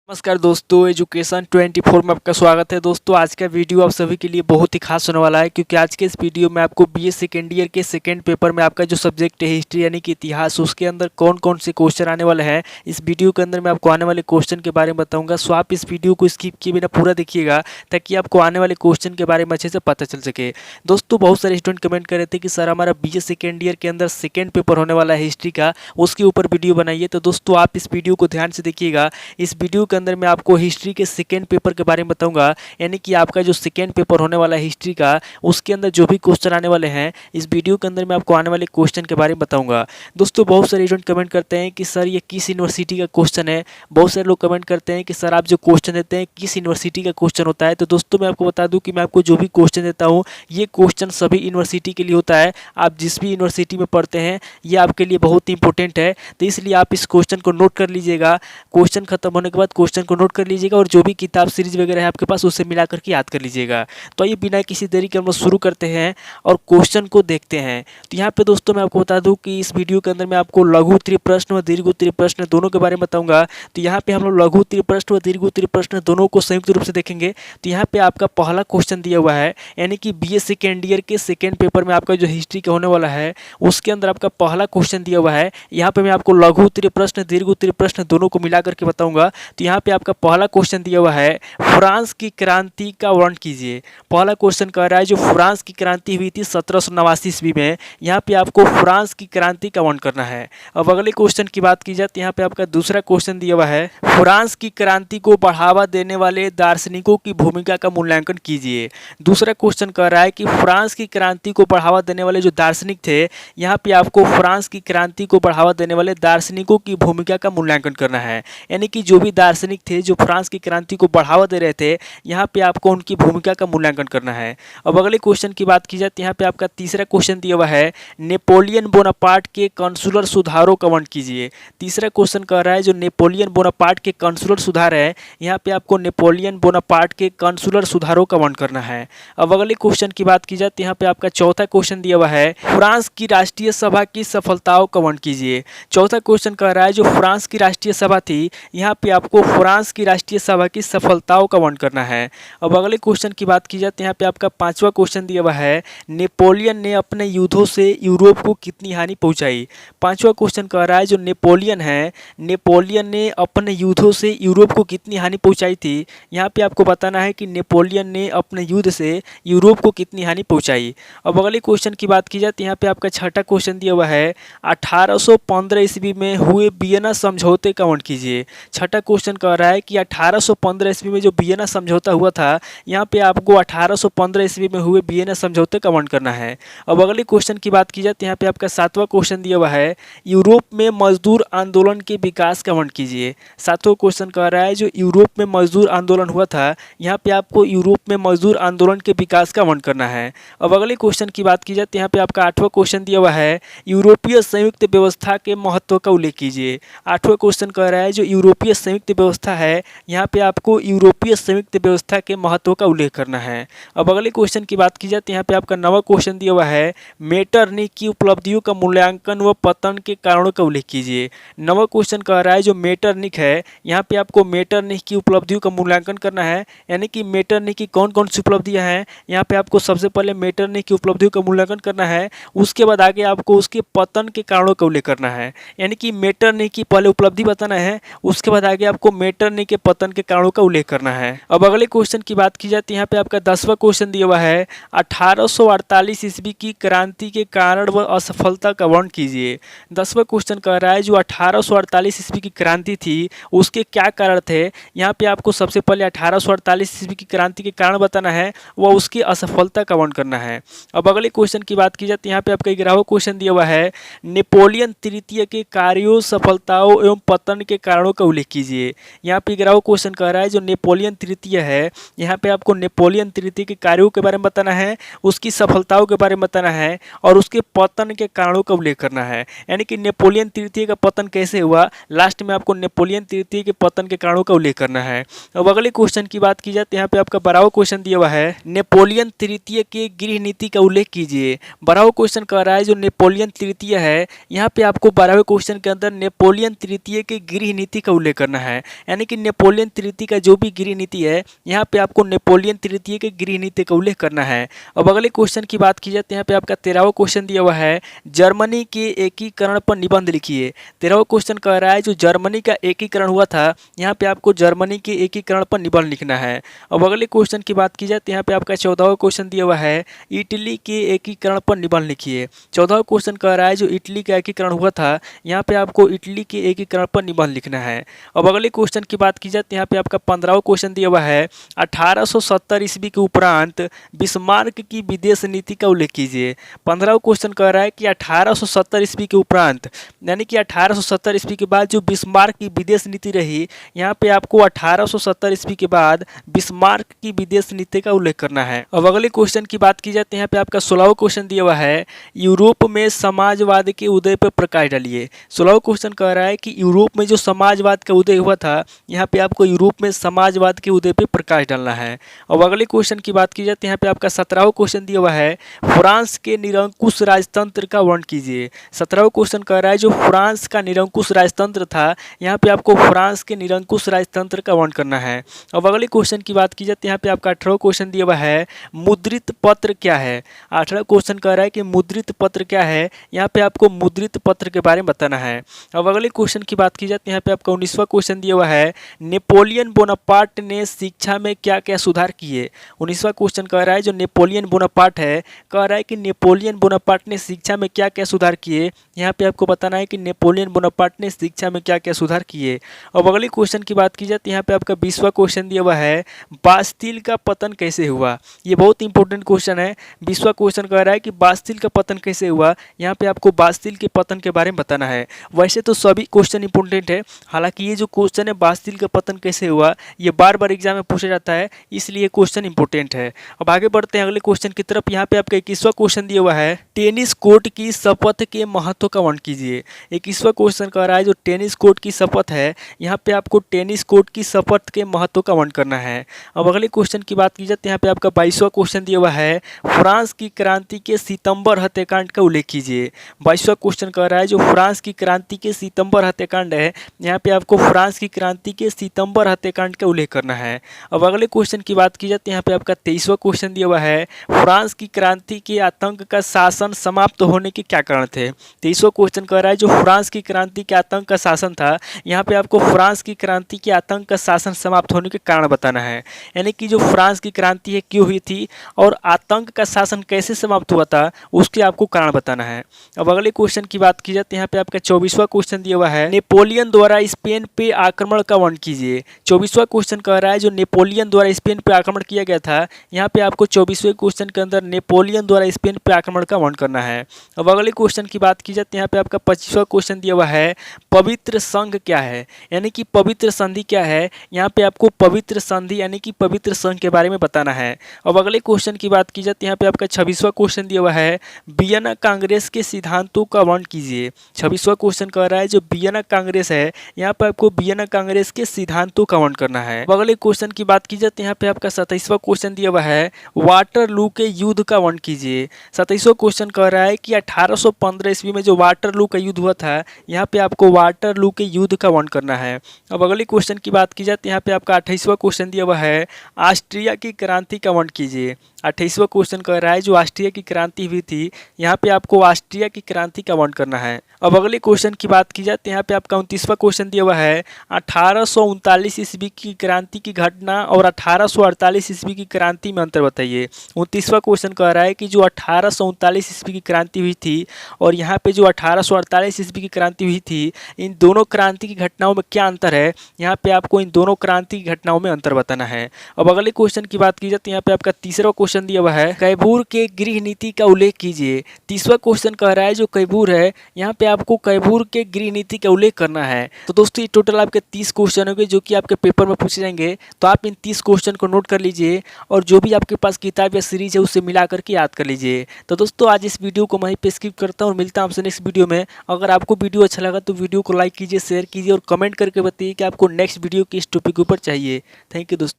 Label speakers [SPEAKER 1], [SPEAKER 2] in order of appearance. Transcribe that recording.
[SPEAKER 1] नमस्कार दोस्तों, एजुकेशन 24 में आपका स्वागत है। दोस्तों आज का वीडियो आप सभी के लिए बहुत ही खास होने वाला है, क्योंकि आज के इस वीडियो में आपको बीए सेकेंड ईयर के सेकेंड पेपर में आपका जो सब्जेक्ट है हिस्ट्री यानी कि इतिहास, उसके अंदर कौन कौन से क्वेश्चन आने वाले हैं, इस वीडियो के अंदर मैं आपको आने वाले क्वेश्चन के बारे में बताऊंगा। सो आप इस वीडियो को स्किप किए बिना पूरा देखिएगा ताकि आपको आने वाले क्वेश्चन के बारे में अच्छे से पता चल सके। दोस्तों बहुत सारे स्टूडेंट कमेंट कर रहे थे कि सर हमारा बीए सेकेंड ईयर के अंदर सेकेंड पेपर होने वाला है हिस्ट्री का, उसके ऊपर वीडियो बनाइए। तो दोस्तों आप इस वीडियो को ध्यान से देखिएगा। इस वीडियो के अंदर मैं आपको हिस्ट्री के सेकेंड पेपर के बारे में बताऊंगा, यानी कि आपका जो सेकेंड पेपर होने वाला है हिस्ट्री का, उसके अंदर जो भी क्वेश्चन आने वाले हैं इस वीडियो के अंदर मैं आपको आने वाले क्वेश्चन के बारे में बताऊंगा। दोस्तों बहुत सारे स्टूडेंट कमेंट करते हैं कि सर ये किस यूनिवर्सिटी का क्वेश्चन है। बहुत सारे लोग कमेंट करते हैं कि सर आप जो क्वेश्चन देते हैं किस यूनिवर्सिटी का क्वेश्चन होता है। तो दोस्तों मैं आपको बता दूं कि मैं आपको जो भी क्वेश्चन देता हूँ ये क्वेश्चन सभी यूनिवर्सिटी के लिए होता है। आप जिस भी यूनिवर्सिटी में पढ़ते हैं ये आपके लिए बहुत ही इंपॉर्टेंट है, तो इसलिए आप इस क्वेश्चन को नोट कर लीजिएगा। क्वेश्चन खत्म होने के बाद क्वेश्चन को नोट कर लीजिएगा और जो भी किताब सीरीज वगैरह है आपके पास उससे मिला करके याद कर लीजिएगा। तो ये बिना किसी देरी के हम लोग शुरू करते हैं और क्वेश्चन को देखते हैं। तो यहाँ पे दोस्तों मैं आपको बता दूं कि इस वीडियो के अंदर मैं आपको लघु उत्तरीय प्रश्न और दीर्घ उत्तरीय प्रश्न दोनों के बारे में बताऊंगा। तो यहाँ पे हम लोग लघु उत्तरीय प्रश्न और दीर्घ उत्तरीय प्रश्न दोनों को संयुक्त रूप से देखेंगे। तो यहाँ पे आपका पहला क्वेश्चन दिया हुआ है, यानी कि बीए सेकेंड ईयर के सेकेंड पेपर में आपका जो हिस्ट्री का होने वाला है उसके अंदर आपका पहला क्वेश्चन दिया हुआ है। यहाँ पे मैं आपको लघु उत्तरीय प्रश्न दीर्घ उत्तरीय प्रश्न दोनों को मिला करके बताऊंगा। तो यहाँ पे आपका पहला क्वेश्चन दिया हुआ है, फ्रांस की क्रांति का वर्णन कीजिए। पहला क्वेश्चन कह रहा है जो फ्रांस की क्रांति हुई थी 1789 ईस्वी में, यहाँ पे आपको फ्रांस की क्रांति का वर्णन करना है। अब अगले क्वेश्चन की बात की जाए तो यहाँ पे आपका दूसरा क्वेश्चन दिया हुआ है, फ्रांस की क्रांति को बढ़ावा देने वाले दार्शनिकों की भूमिका का मूल्यांकन कीजिए। दूसरा क्वेश्चन कह रहा है कि फ्रांस की क्रांति को बढ़ावा देने वाले जो दार्शनिक थे, यहाँ पे आपको फ्रांस की क्रांति को बढ़ावा देने वाले दार्शनिकों की भूमिका का मूल्यांकन करना है। यानी कि जो भी दार्शनिक थे जो फ्रांस की क्रांति को बढ़ावा दे रहे थे, यहाँ पे आपको उनकी भूमिका का मूल्यांकन करना है। अब अगले क्वेश्चन की बात की जाए तो यहाँ पे आपका तीसरा क्वेश्चन दिया हुआ है, नेपोलियन बोनापार्ट के कंसुलर सुधारों का वर्णन कीजिए। तीसरा क्वेश्चन कह रहा है जो नेपोलियन बोनापार्ट के कंसुलर सुधार है, यहाँ पे आपको नेपोलियन बोनापार्ट के कंसुलर सुधारों का वर्णन करना है। अब अगले क्वेश्चन की बात की जाए तो यहाँ पे आपका चौथा क्वेश्चन दिया हुआ है, फ्रांस की राष्ट्रीय सभा की सफलताओं का वर्णन कीजिए। चौथा क्वेश्चन कह रहा है जो फ्रांस की राष्ट्रीय सभा थी, यहाँ पे आपको फ्रांस की राष्ट्रीय सभा की सफलताओं का वर्णन करना है। अब अगले क्वेश्चन की बात की जाए तो यहाँ पे आपका पांचवा क्वेश्चन दिया हुआ है, नेपोलियन ने अपने युद्धों से यूरोप को कितनी हानि पहुंचाई। पांचवा क्वेश्चन कह रहा है जो नेपोलियन है, नेपोलियन ने अपने युद्धों से यूरोप को कितनी हानि पहुंचाई थी। यहाँ पे आपको बताना है कि नेपोलियन ने अपने युद्ध से यूरोप को कितनी हानि पहुंचाई। अब अगले क्वेश्चन की बात की जाए तो यहाँ पे आपका छठा क्वेश्चन दिया हुआ है, 1815 ईस्वी में हुए वियना समझौते का वर्णन कीजिए। छठा क्वेश्चन कह रहा है कि 1815 ईस्वी में जो वियना समझौता हुआ था, यहाँ पे आपको 1815 ईस्वी में हुए वियना समझौते का वर्णन करना है। अब अगले क्वेश्चन की बात की जाए तो यहाँ पे आपका सातवां क्वेश्चन दिया हुआ है, यूरोप में मजदूर आंदोलन के विकास का वर्णन कीजिए। सातवां क्वेश्चन कह रहा है जो यूरोप में मजदूर आंदोलन हुआ था, यहाँ पे आपको यूरोप में मजदूर आंदोलन के विकास का वर्णन करना है। अब अगले क्वेश्चन की बात की जाए तो यहाँ पे आपका आठवां क्वेश्चन दिया हुआ है, यूरोपीय संयुक्त व्यवस्था के महत्व का उल्लेख कीजिए। आठवां क्वेश्चन कह रहा है जो यूरोपीय संयुक्त व्यवस्था है, यहाँ पे आपको यूरोपीय संयुक्त व्यवस्था के महत्व का उल्लेख करना है। अब अगले क्वेश्चन की बात की जाए तो यहाँ पे आपका नवा क्वेश्चन दिया हुआ है, मेटरनिख की उपलब्धियों का मूल्यांकन व पतन के कारणों का उल्लेख कीजिए। नवा क्वेश्चन कह रहा है जो मेटरनिख है, यहाँ पे आपको मेटरनिख की उपलब्धियों का मूल्यांकन करना है। यानी कि मेटरनिख की कौन कौन सी उपलब्धियाँ हैं, यहाँ पे आपको सबसे पहले मेटरनिख की उपलब्धियों का मूल्यांकन करना है, उसके बाद आगे आपको उसके पतन के कारणों का उल्लेख करना है। यानी कि मेटरनिख की पहले उपलब्धि बताना है, उसके बाद आगे आपको मेटरनिख के पतन के कारणों का उल्लेख करना है। अब अगले क्वेश्चन की बात की जाए तो यहाँ पे आपका 10वां क्वेश्चन दिया हुआ है, 1848 ईस्वी की क्रांति के कारण व असफलता का वर्णन कीजिए। 10वां क्वेश्चन कह रहा है जो 1848 ईस्वी की क्रांति थी उसके क्या कारण थे। यहाँ पे आपको सबसे पहले 1848 ईस्वी की क्रांति के कारण बताना है व उसकी असफलता का वर्णन करना है। अब अगले क्वेश्चन की बात की जाए तो यहाँ पे आपका 11वां क्वेश्चन दिया हुआ है, नेपोलियन तृतीय के कार्यों सफलताओं एवं पतन के कारणों का उल्लेख कीजिए। यहाँ पे 11वां क्वेश्चन कह रहा है जो नेपोलियन तृतीय है, यहाँ पे आपको नेपोलियन तृतीय के कार्यों के बारे में बताना है, उसकी सफलताओं के बारे में बताना है और उसके पतन के कारणों का उल्लेख करना है। यानी कि नेपोलियन तृतीय का पतन कैसे हुआ, लास्ट में आपको नेपोलियन तृतीय के पतन के कारणों का उल्लेख करना है। अब अगले क्वेश्चन की बात की जाए तो यहाँ पे आपका 12वां क्वेश्चन दिया हुआ है, नेपोलियन तृतीय के गृह नीति का उल्लेख कीजिए। 12वां क्वेश्चन कह रहा है जो नेपोलियन तृतीय है, यहाँ पे आपको 12वें क्वेश्चन के अंदर नेपोलियन तृतीय के गृह नीति का उल्लेख करना है। यानी कि नेपोलियन तृतीय का जो भी गृह नीति है, यहाँ पे आपको नेपोलियन तृतीय के गृह नीति का उल्लेख करना है। अब अगले क्वेश्चन की बात की जाए तो यहाँ पे आपका 13वां क्वेश्चन दिया हुआ है, जर्मनी के एकीकरण पर निबंध लिखिए। 13वां क्वेश्चन कह रहा है जो जर्मनी का एकीकरण हुआ था, यहाँ पे आपको जर्मनी के एकीकरण पर निबंध लिखना है। अब अगले क्वेश्चन की बात की जाए तो यहाँ पे आपका 14वां क्वेश्चन दिया हुआ है, इटली के एकीकरण पर निबंध लिखिए। 14वां क्वेश्चन कह रहा है जो इटली का एकीकरण हुआ था, यहाँ पे आपको इटली के एकीकरण पर निबंध लिखना है। अब अगले क्वेश्चन की बात की जाए तो यहाँ पे आपका 15वां क्वेश्चन दिया हुआ है, 1870 ईस्वी के उपरांत बिस्मार्क की विदेश नीति का उल्लेख कीजिए। 15वां क्वेश्चन कह रहा है कि 1870 ईस्वी के उपरांत, यानी कि 1870 ईस्वी के बाद जो बिस्मार्क की विदेश नीति रही, यहाँ पे आपको 1870 ईस्वी के बाद बिस्मार्क की विदेश नीति का उल्लेख करना है। अब अगले क्वेश्चन की बात की जाए तो यहाँ पे आपका 16वां क्वेश्चन दिया हुआ है, यूरोप में समाजवाद के उदय पर प्रकाश डालिए। 16वां क्वेश्चन कह रहा है कि यूरोप में जो समाजवाद का उदय हुआ था, यहाँ पे आपको यूरोप में समाजवाद के उदय पर प्रकाश डालना है। अब अगले क्वेश्चन की बात की जाए तो यहाँ पे आपका 17वां क्वेश्चन दिया हुआ है, फ्रांस के निरंकुश राजतंत्र का वर्णन कीजिए। 17वां क्वेश्चन कह रहा है जो फ्रांस का निरंकुश राजतंत्र था, यहाँ पे आपको फ्रांस के निरंकुश राजतंत्र का वर्णन करना है। अब अगले क्वेश्चन की बात की जाए तो यहाँ पे आपका 18वां क्वेश्चन दिया हुआ है, मुद्रित पत्र क्या है। 18वां क्वेश्चन कह रहा है कि मुद्रित पत्र क्या है, यहाँ पे आपको मुद्रित पत्र के बारे में बताना है। अब अगले क्वेश्चन की बात की जाए तो यहाँ पे आपका 19वां क्वेश्चन दिया हुआ है, नेपोलियन बोनापार्ट ने शिक्षा में क्या क्या सुधार किए। 19वां क्वेश्चन कह रहा है जो नेपोलियन बोनापार्ट है, कह रहा है कि नेपोलियन बोनापार्ट ने शिक्षा में क्या क्या सुधार किए। यहाँ पे आपको बताना है कि नेपोलियन बोनापार्ट ने शिक्षा में क्या क्या सुधार किए। अब अगले क्वेश्चन की बात की जाए तो यहाँ पे आपका 20वां क्वेश्चन दिया हुआ है, बास्तिल का पतन कैसे हुआ। ये बहुत इंपॉर्टेंट क्वेश्चन है। 20वां क्वेश्चन कह रहा है कि बास्तिल का पतन कैसे हुआ, यहाँ पे आपको बास्तिल के पतन के बारे में बताना है। वैसे तो सभी क्वेश्चन इंपॉर्टेंट है, हालांकि ये जो क्वेश्चन है बास्तिल का पतन कैसे हुआ, ये बार बार एग्जाम में पूछा जाता है, इसलिए क्वेश्चन इंपॉर्टेंट है। अब आगे बढ़ते हैं अगले क्वेश्चन की तरफ। यहाँ पे आपका 21वां क्वेश्चन दिया हुआ है, टेनिस कोर्ट की शपथ के महत्व का वर्णन कीजिए। 21वां क्वेश्चन कह रहा है जो टेनिस कोर्ट की शपथ है, यहाँ पे आपको टेनिस कोर्ट की शपथ के महत्व का वर्णन करना है। अब अगले क्वेश्चन की बात की जाए तो यहाँ पे आपका 22वां क्वेश्चन दिया हुआ है, फ्रांस की क्रांति के सितंबर हत्याकांड का उल्लेख कीजिए। 22वां क्वेश्चन कह रहा है जो फ्रांस की क्रांति के सितंबर हत्याकांड है, यहाँ पे आपको फ्रांस की क्रांति के सितंबर हत्याकांड का उल्लेख करना है। अब अगले क्वेश्चन की बात की जाए तो यहाँ पे आपका 23वां क्वेश्चन दिया हुआ है, फ्रांस की क्रांति के आतंक का शासन समाप्त होने के क्या कारण थे। 23वां क्वेश्चन कह रहा है जो फ्रांस की क्रांति के आतंक का शासन था, यहाँ पे आपको फ्रांस की क्रांति के आतंक का शासन समाप्त होने के कारण बताना है। यानी कि जो फ्रांस की क्रांति है क्यों हुई थी और आतंक का शासन कैसे समाप्त हुआ था, उसके आपको कारण बताना है। अब अगले क्वेश्चन की बात की जाए तो यहाँ पे आपका 24वां क्वेश्चन दिया हुआ है, नेपोलियन द्वारा स्पेन पे आक्रमण का वर्णन कीजिए। 24वां क्वेश्चन कह रहा है जो नेपोलियन द्वारा स्पेन पे आक्रमण किया गया था, यहाँ पे आपको 24वें क्वेश्चन के अंदर नेपोलियन द्वारा स्पेन पे आक्रमण का वर्णन करना है। अब अगले क्वेश्चन की बात की जाए तो यहाँ पे आपका 25वां क्वेश्चन दिया हुआ है, पवित्र संघ क्या है, यानी कि पवित्र संधि क्या है। यहाँ पे आपको पवित्र संधि यानी कि पवित्र संघ के बारे में बताना है। अब अगले क्वेश्चन की बात की जाए तो यहाँ पे आपका 26वां क्वेश्चन दिया हुआ है, वियना कांग्रेस के सिद्धांतों का वर्णन कीजिए। 26वां क्वेश्चन कह रहा है जो वियना कांग्रेस है, यहाँ पे आपको वियना कांग्रेस के सिद्धांतों का वर्णन करना है। अब अगले क्वेश्चन की बात की जाए तो यहाँ पे आपका 27वां क्वेश्चन दिया हुआ है, वाटरलू के युद्ध का वर्णन कीजिए। 27वां क्वेश्चन कह रहा है कि 1815 ईस्वी में जो वाटरलू का युद्ध हुआ था, यहाँ पे आपको वाटरलू के युद्ध का वर्णन करना है। अब अगले क्वेश्चन की बात की जाए तो यहाँ पे आपका 28वां क्वेश्चन दिया हुआ है, ऑस्ट्रिया की क्रांति का वर्णन कीजिए। 28वां क्वेश्चन कह रहा है जो ऑस्ट्रिया की क्रांति हुई थी, यहाँ पे आपको ऑस्ट्रिया की क्रांति का वर्णन करना है। अब अगले क्वेश्चन की बात की जाए तो यहाँ पे आपका 29वां क्वेश्चन दिया हुआ है, 1839 ईस्वी की क्रांति की घटना और 1848 ईस्वी की क्रांति में अंतर बताइए। 29वां क्वेश्चन कह रहा है कि जो 1839 ईस्वी की क्रांति हुई थी और यहाँ पे जो 1848 ईस्वी की क्रांति हुई थी, इन दोनों क्रांति की घटनाओं में क्या अंतर है, यहाँ पे आपको इन दोनों क्रांति की घटनाओं में अंतर बताना है। अब अगले क्वेश्चन की बात की जाए तो यहाँ पे आपका 30वां क्वेश्चन दिया हुआ है, कैबूर के गृह नीति का उल्लेख कीजिए। 30वां क्वेश्चन कह रहा है जो कैबूर है, यहाँ पे आपको कैबूर के गृह नीति का उल्लेख करना है। तो दोस्तों ये टोटल आपके 30 क्वेश्चन होंगे जो कि आपके पेपर में पूछे जाएंगे। तो आप इन 30 क्वेश्चन को नोट कर लीजिए और जो भी आपके पास किताब या सीरीज है उससे मिला करके याद कर लीजिए। तो दोस्तों आज इस वीडियो को वहीं पे स्किप करता हूँ और मिलता हूँ आपसे नेक्स्ट वीडियो में। अगर आपको वीडियो अच्छा लगा तो वीडियो को लाइक कीजिए, शेयर कीजिए और कमेंट करके बताइए कि आपको नेक्स्ट वीडियो किस टॉपिक के ऊपर चाहिए। थैंक यू दोस्तों।